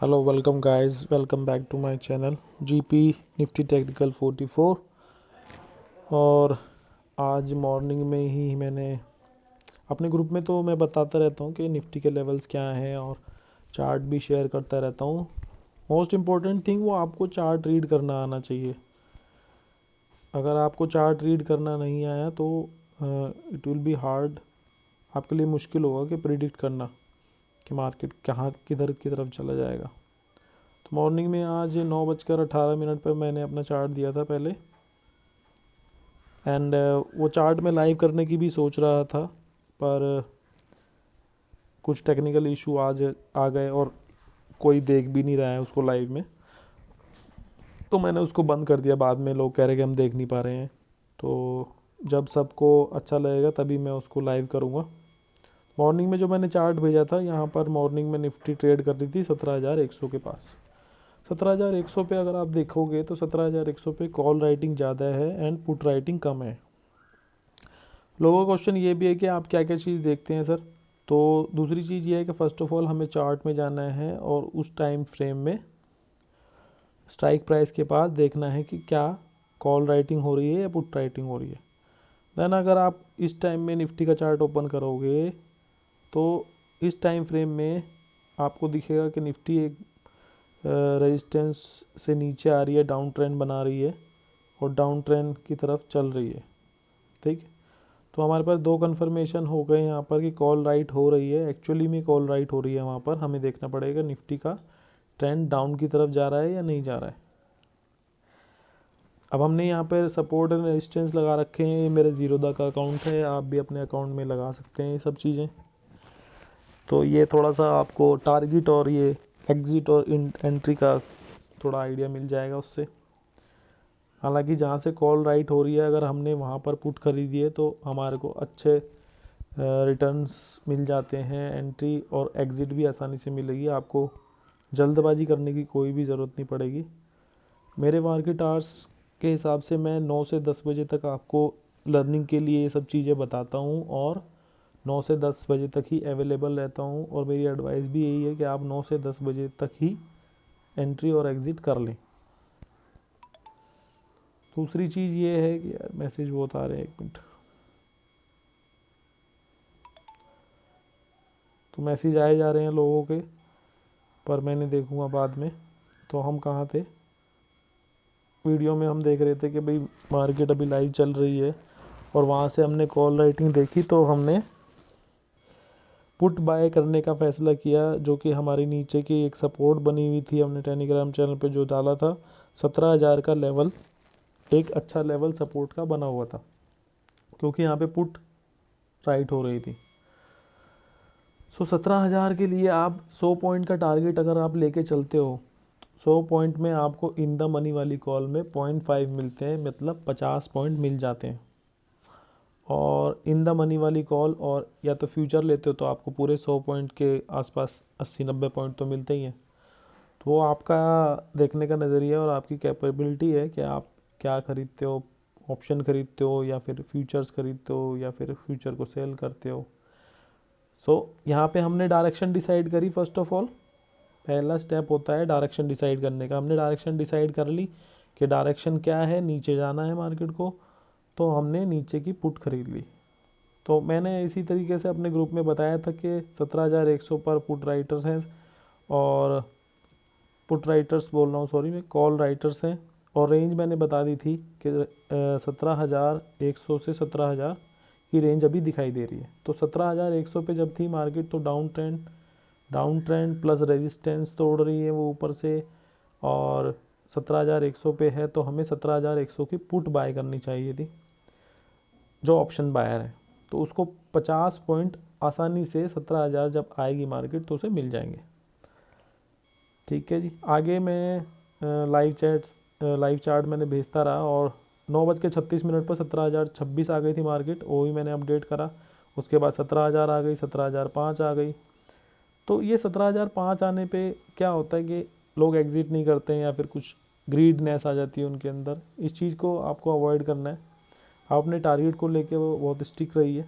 Hello welcome guys, welcome back to my channel GP Nifty technical 44। और आज morning में ही मैंने अपने ग्रुप में तो मैं बताता रहता हूँ कि निफ्टी के लेवल्स क्या हैं और चार्ट भी शेयर करता रहता हूँ। मोस्ट इम्पॉर्टेंट थिंग वो आपको चार्ट रीड करना आना चाहिए। अगर आपको चार्ट रीड करना नहीं आया तो इट विल बी हार्ड, आपके लिए मुश्किल होगा कि प्रिडिक्ट करना कि मार्केट कहाँ किधर की तरफ चला जाएगा। तो मॉर्निंग में आज 9:18 पर मैंने अपना चार्ट दिया था पहले, एंड वो चार्ट मैं लाइव करने की भी सोच रहा था, पर कुछ टेक्निकल इशू आज आ गए और कोई देख भी नहीं रहा है उसको लाइव में, तो मैंने उसको बंद कर दिया। बाद में लोग कह रहे कि हम देख नहीं पा रहे हैं, तो जब सबको अच्छा लगेगा तभी मैं उसको लाइव करूँगा। मॉर्निंग में जो मैंने चार्ट भेजा था, यहाँ पर मॉर्निंग में निफ्टी ट्रेड कर रही थी 17,100 के पास। 17,100 पे अगर आप देखोगे तो 17,100 पे कॉल राइटिंग ज़्यादा है एंड पुट राइटिंग कम है। लोगों का क्वेश्चन ये भी है कि आप क्या क्या चीज़ देखते हैं सर। तो दूसरी चीज़ ये है कि फ़र्स्ट ऑफ ऑल हमें चार्ट में जाना है और उस टाइम फ्रेम में स्ट्राइक प्राइस के पास देखना है कि क्या कॉल राइटिंग हो रही है या पुट राइटिंग हो रही है। देन अगर आप इस टाइम में निफ्टी का चार्ट ओपन करोगे तो इस टाइम फ्रेम में आपको दिखेगा कि निफ्टी एक रेजिस्टेंस से नीचे आ रही है, डाउन ट्रेंड बना रही है और डाउन ट्रेंड की तरफ चल रही है। ठीक है, तो हमारे पास दो कन्फर्मेशन हो गए यहाँ पर कि कॉल राइट हो रही है, एक्चुअली में कॉल राइट हो रही है। वहाँ पर हमें देखना पड़ेगा निफ्टी का ट्रेंड डाउन की तरफ जा रहा है या नहीं जा रहा है। अब हमने यहाँ पर सपोर्ट एंड रेजिस्टेंस लगा रखे हैं। ये मेरे जीरोदा का अकाउंट है, आप भी अपने अकाउंट में लगा सकते हैं ये सब चीज़ें। तो ये थोड़ा सा आपको टारगेट और ये एग्जिट और एंट्री का थोड़ा आइडिया मिल जाएगा उससे। हालांकि जहाँ से कॉल राइट हो रही है, अगर हमने वहाँ पर पुट खरीदी है तो हमारे को अच्छे रिटर्न्स मिल जाते हैं, एंट्री और एग्ज़िट भी आसानी से मिलेगी। आपको जल्दबाजी करने की कोई भी ज़रूरत नहीं पड़ेगी। मेरे मार्केट आवर्स के हिसाब से मैं 9 से 10 बजे तक आपको लर्निंग के लिए ये सब चीज़ें बताता हूँ और 9 से 10 बजे तक ही अवेलेबल रहता हूँ। और मेरी एडवाइस भी यही है कि आप 9 से 10 बजे तक ही एंट्री और एग्ज़िट कर लें। दूसरी चीज़ ये है कि यार मैसेज बहुत आ रहे हैं, एक मिनट। तो मैसेज आए जा रहे हैं लोगों के, पर मैंने देखूँगा बाद में। तो हम कहाँ थे, वीडियो में हम देख रहे थे कि भाई मार्केट अभी लाइव चल रही है और वहाँ से हमने कॉल राइटिंग देखी तो हमने पुट बाय करने का फ़ैसला किया, जो कि हमारी नीचे की एक सपोर्ट बनी हुई थी। हमने टेलीग्राम चैनल पे जो डाला था, 17,000 का लेवल एक अच्छा लेवल सपोर्ट का बना हुआ था, क्योंकि यहाँ पे पुट राइट हो रही थी। 17,000 के लिए आप 100 पॉइंट का टारगेट अगर आप लेके चलते हो, 100 पॉइंट में आपको इन द मनी वाली कॉल में 0.5 मिलते हैं, मतलब 50 पॉइंट मिल जाते हैं। और इन द मनी वाली कॉल और या तो फ्यूचर लेते हो तो आपको पूरे 100 पॉइंट के आसपास 80-90 पॉइंट तो मिलते ही हैं। तो वो आपका देखने का नज़रिया और आपकी कैपेबिलिटी है कि आप क्या ख़रीदते हो, ऑप्शन ख़रीदते हो या फिर फ्यूचर्स ख़रीदते हो या फिर फ्यूचर को सेल करते हो। यहाँ पे हमने डायरेक्शन डिसाइड करी। फर्स्ट ऑफ ऑल पहला स्टेप होता है डायरेक्शन डिसाइड करने का। हमने डायरेक्शन डिसाइड कर ली कि डायरेक्शन क्या है, नीचे जाना है मार्केट को, तो हमने नीचे की पुट खरीद ली। तो मैंने इसी तरीके से अपने ग्रुप में बताया था कि 17,100 पर पुट राइटर्स हैं और पुट राइटर्स बोल रहा हूँ, सॉरी, मैं कॉल राइटर्स हैं। और रेंज मैंने बता दी थी कि 17,100 से 17,000 की रेंज अभी दिखाई दे रही है। तो 17,100 पे जब थी मार्केट तो डाउन ट्रेंड प्लस रेजिस्टेंस तोड़ रही है वो ऊपर से, और 17,100 पे है तो हमें 17,100 की पुट बाय करनी चाहिए थी जो ऑप्शन बायर है। तो उसको 50 पॉइंट आसानी से 17,000 जब आएगी मार्केट तो उसे मिल जाएंगे। ठीक है जी, आगे मैं लाइव चार्ट मैंने भेजता रहा और 9:36 पर 17,026 आ गई थी मार्केट, वो भी मैंने अपडेट करा। उसके बाद 17,000 आ गई, 17,005 आ गई। तो ये 17,005 आने पे क्या होता है कि लोग एग्ज़िट नहीं करते हैं या फिर कुछ ग्रीडनेस आ जाती है उनके अंदर। इस चीज़ को आपको अवॉइड करना है। आप अपने टारगेट को लेके वो बहुत स्टिक रही है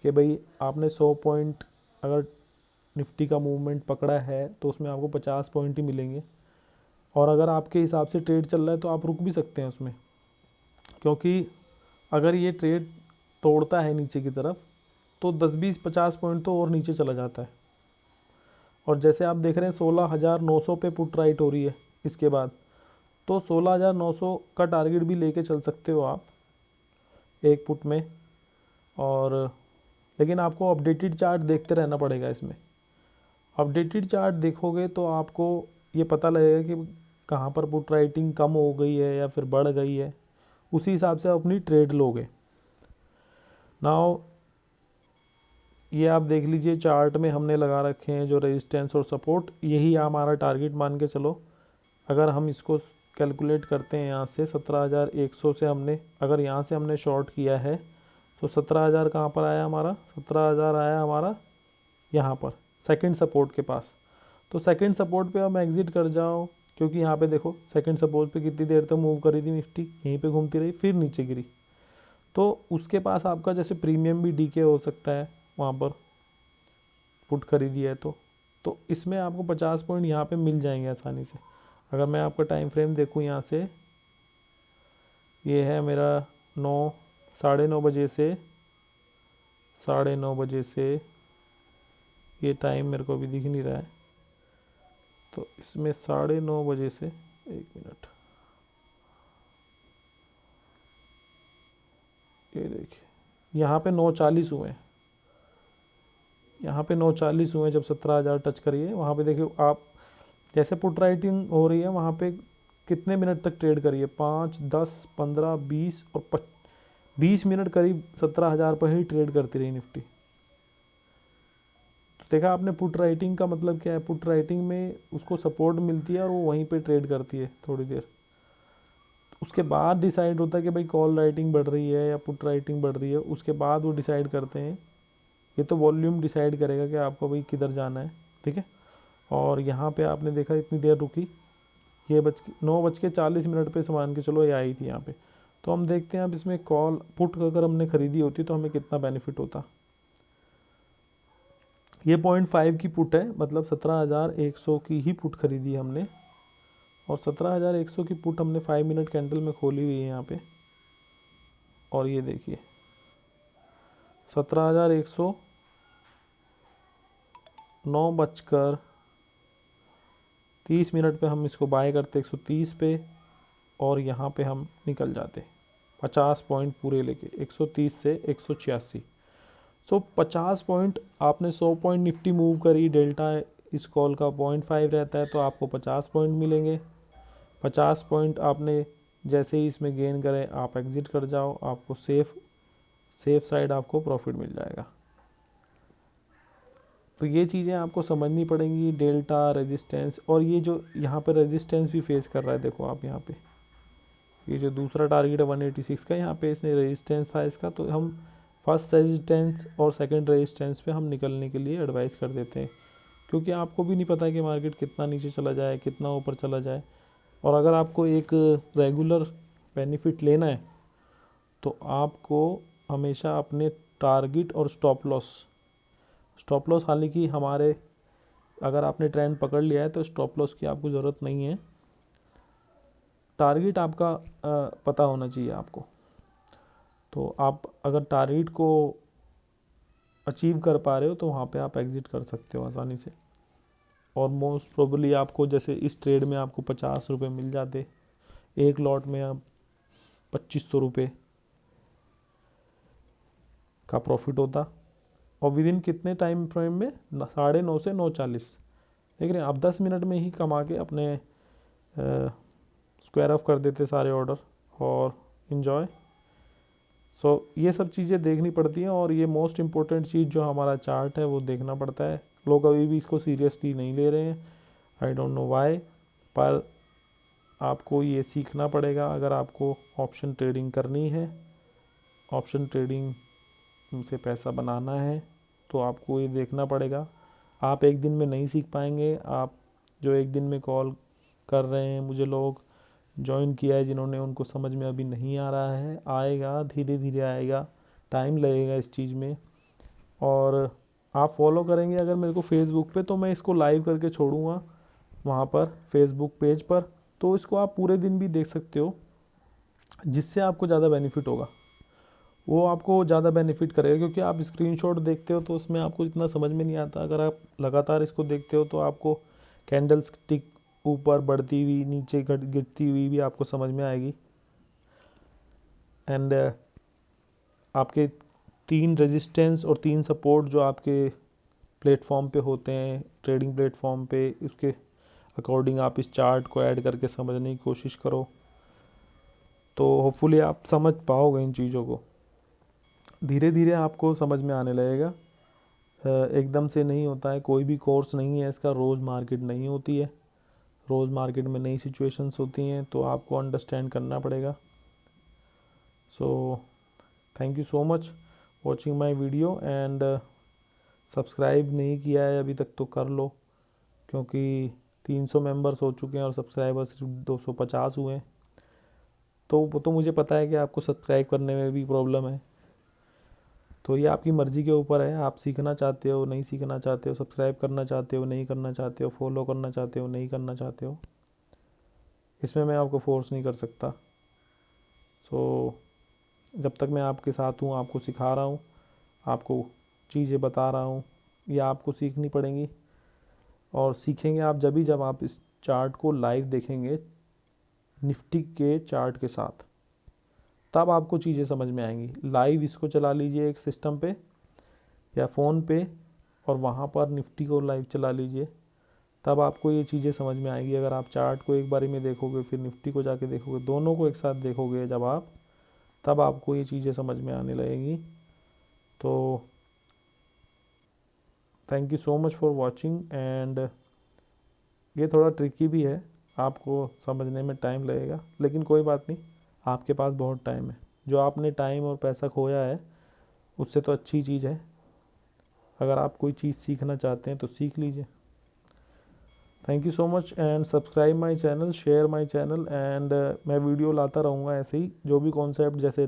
कि भाई आपने 100 पॉइंट अगर निफ्टी का मूवमेंट पकड़ा है तो उसमें आपको 50 पॉइंट ही मिलेंगे। और अगर आपके हिसाब से ट्रेड चल रहा है तो आप रुक भी सकते हैं उसमें, क्योंकि अगर ये ट्रेड तोड़ता है नीचे की तरफ तो 10-20-50 पॉइंट तो और नीचे चला जाता है। और जैसे आप देख रहे हैं 16,900 पे पुट राइट हो रही है इसके बाद, तो 16,900 का टारगेट भी लेके चल सकते हो आप एक पुट में। और लेकिन आपको अपडेटेड चार्ट देखते रहना पड़ेगा इसमें। अपडेटेड चार्ट देखोगे तो आपको ये पता लगेगा कि कहाँ पर पुट राइटिंग कम हो गई है या फिर बढ़ गई है, उसी हिसाब से आप अपनी ट्रेड लोगे। नाउ ये आप देख लीजिए चार्ट में हमने लगा रखे हैं जो रेजिस्टेंस और सपोर्ट, यही हमारा टारगेट मान के चलो। अगर हम इसको कैलकुलेट करते हैं यहाँ से 17,100 से हमने, अगर यहाँ से हमने शॉर्ट किया है तो 17,000 कहाँ पर आया हमारा, 17,000 आया हमारा यहाँ पर सेकंड सपोर्ट के पास। तो सेकंड सपोर्ट पे हम एग्जिट कर जाओ, क्योंकि यहाँ पे देखो सेकंड सपोर्ट पे कितनी देर तक मूव करी थी निफ्टी, यहीं पे घूमती रही फिर नीचे गिरी। तो उसके पास आपका जैसे प्रीमियम भी डीके हो सकता है वहाँ पर पुट खरीदी है तो इसमें आपको 50 पॉइंट यहाँ पे मिल जाएंगे आसानी से। अगर मैं आपका टाइम फ्रेम देखूँ यहाँ से, ये है मेरा 9 बजे से 9:30 से, ये टाइम मेरे को अभी दिख नहीं रहा है, तो इसमें 9:30 बजे से, एक मिनट, ये देखिए यहाँ पे 9:40 हुए हैं, यहाँ पे 9:40 हुए हैं जब 17,000 टच करिए। वहाँ पे देखिए आप जैसे पुट राइटिंग हो रही है वहाँ पे कितने मिनट तक ट्रेड करिए, 5, 10, 15, 20 और 20 मिनट करीब 17,000 पर ही ट्रेड करती रही निफ्टी। तो देखा आपने पुट राइटिंग का मतलब क्या है, पुट राइटिंग में उसको सपोर्ट मिलती है और वो वहीं पे ट्रेड करती है थोड़ी देर, उसके बाद डिसाइड होता है कि भाई कॉल राइटिंग बढ़ रही है या पुट राइटिंग बढ़ रही है, उसके बाद वो डिसाइड करते हैं। ये तो वॉल्यूम डिसाइड करेगा कि आपको भाई किधर जाना है, ठीक है। और यहाँ पे आपने देखा इतनी देर रुकी, ये 9:40 पे मान के चलो ये आई थी यहाँ पे। तो हम देखते हैं अब इसमें कॉल पुट अगर हमने खरीदी होती तो हमें कितना बेनिफिट होता। ये 0.5 की पुट है, मतलब 17,100 की ही पुट खरीदी हमने, और 17,100 की पुट हमने 5 मिनट कैंडल में खोली हुई है यहाँ पे। और ये देखिए 17,100, 9:30 पे हम इसको बाय करते 130 पे, और यहाँ पे हम निकल जाते 50 पॉइंट पूरे लेके 130 से 186। सो 50 पॉइंट आपने 100 पॉइंट निफ्टी मूव करी, डेल्टा इस कॉल का 0.5 रहता है तो आपको 50 पॉइंट मिलेंगे। 50 पॉइंट आपने जैसे ही इसमें गेन करें आप एग्जिट कर जाओ, आपको सेफ साइड आपको प्रॉफिट मिल जाएगा। तो ये चीज़ें आपको समझनी पड़ेंगी, डेल्टा, रेजिस्टेंस, और ये जो यहाँ पे रेजिस्टेंस भी फेस कर रहा है, देखो आप यहाँ पे ये जो दूसरा टारगेट है 186 का, यहाँ पे इसने रेजिस्टेंस था इसका, तो हम फर्स्ट रेजिस्टेंस और सेकंड रेजिस्टेंस पे हम निकलने के लिए एडवाइस कर देते हैं, क्योंकि आपको भी नहीं पता कि मार्केट कितना नीचे चला जाए कितना ऊपर चला जाए। और अगर आपको एक रेगुलर बेनिफिट लेना है तो आपको हमेशा अपने टारगेट और स्टॉप लॉस हालांकि हमारे, अगर आपने ट्रेंड पकड़ लिया है तो स्टॉप लॉस की आपको ज़रूरत नहीं है, टारगेट आपका पता होना चाहिए आपको। तो आप अगर टारगेट को अचीव कर पा रहे हो तो वहाँ पे आप एग्ज़िट कर सकते हो आसानी से। और मोस्ट प्रोबेबली आपको जैसे इस ट्रेड में आपको 50 रुपये मिल जाते, एक लॉट में आप 2,500 रुपये का प्रॉफिट होता, और विद इन कितने टाइम फ्रेम में, 9:30 से 9:40, देख रहे हैं आप 10 मिनट में ही कमा के अपने स्क्वायर ऑफ कर देते सारे ऑर्डर और इन्जॉय। सो ये सब चीज़ें देखनी पड़ती हैं, और ये मोस्ट इम्पोर्टेंट चीज़ जो हमारा चार्ट है वो देखना पड़ता है। लोग अभी भी इसको सीरियसली नहीं ले रहे हैं, आई डोंट नो वाई, पर आपको ये सीखना पड़ेगा अगर आपको ऑप्शन ट्रेडिंग करनी है, ऑप्शन ट्रेडिंग से पैसा बनाना है, तो आपको ये देखना पड़ेगा। आप एक दिन में नहीं सीख पाएंगे। आप जो एक दिन में कॉल कर रहे हैं, मुझे लोग ज्वाइन किया है जिन्होंने, उनको समझ में अभी नहीं आ रहा है, आएगा, धीरे धीरे आएगा, टाइम लगेगा इस चीज़ में। और आप फॉलो करेंगे अगर मेरे को फेसबुक पे, तो मैं इसको लाइव करके छोड़ूंगा वहाँ पर फेसबुक पेज पर, तो इसको आप पूरे दिन भी देख सकते हो, जिससे आपको ज़्यादा बेनिफिट होगा। वो आपको ज़्यादा बेनिफिट करेगा, क्योंकि आप स्क्रीनशॉट देखते हो तो उसमें आपको इतना समझ में नहीं आता। अगर आप लगातार इसको देखते हो तो आपको कैंडल स्टिक ऊपर बढ़ती हुई, नीचे गिरती हुई भी आपको समझ में आएगी। एंड आपके 3 रेजिस्टेंस और 3 सपोर्ट जो आपके प्लेटफॉर्म पे होते हैं, ट्रेडिंग प्लेटफॉर्म पे, उसके अकॉर्डिंग आप इस चार्ट को ऐड करके समझने की कोशिश करो, तो होपफुली आप समझ पाओगे इन चीज़ों को। धीरे धीरे आपको समझ में आने लगेगा, एकदम से नहीं होता है। कोई भी कोर्स नहीं है इसका, रोज़ मार्केट नहीं होती है, रोज़ मार्केट में नई सिचुएशंस होती हैं, तो आपको अंडरस्टैंड करना पड़ेगा। So thank you so much watching my video, and subscribe नहीं किया है अभी तक तो कर लो, क्योंकि 300 मेंबर्स हो चुके हैं और सब्सक्राइबर्स सिर्फ 250 हुए हैं। तो वो तो मुझे पता है कि आपको सब्सक्राइब करने में भी प्रॉब्लम है, तो ये आपकी मर्ज़ी के ऊपर है। आप सीखना चाहते हो, नहीं सीखना चाहते हो, सब्सक्राइब करना चाहते हो, नहीं करना चाहते हो, फॉलो करना चाहते हो, नहीं करना चाहते हो, इसमें मैं आपको फोर्स नहीं कर सकता। सो जब तक मैं आपके साथ हूँ, आपको सिखा रहा हूँ, आपको चीज़ें बता रहा हूँ, ये आपको सीखनी पड़ेंगी। और सीखेंगे आप जब आप इस चार्ट को लाइव देखेंगे निफ्टी के चार्ट के साथ, तब आपको चीज़ें समझ में आएंगी। लाइव इसको चला लीजिए एक सिस्टम पे या फ़ोन पे, और वहाँ पर निफ्टी को लाइव चला लीजिए, तब आपको ये चीज़ें समझ में आएंगी। अगर आप चार्ट को एक बारी में देखोगे, फिर निफ्टी को जाके देखोगे, दोनों को एक साथ देखोगे जब आप, तब आपको ये चीज़ें समझ में आने लगेंगी। तो thank you so much for watching. And ये थोड़ा ट्रिकी भी है, आपको समझने में टाइम लगेगा, लेकिन कोई बात नहीं, आपके पास बहुत टाइम है। जो आपने टाइम और पैसा खोया है उससे तो अच्छी चीज़ है। अगर आप कोई चीज़ सीखना चाहते हैं तो सीख लीजिए। Thank you so much, and subscribe my channel, share my channel, and मैं वीडियो लाता रहूँगा ऐसे ही, जो भी कॉन्सेप्ट, जैसे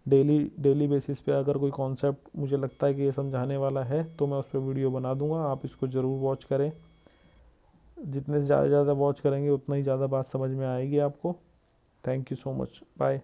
डेली बेसिस पे अगर कोई कॉन्सेप्ट मुझे लगता है कि ये समझाने वाला है, तो मैं उस पर वीडियो बना दूंगा। आप इसको ज़रूर वॉच करें, जितने से ज़्यादा वॉच करेंगे उतना ही ज़्यादा बात समझ में आएगी आपको। Thank you so much, bye.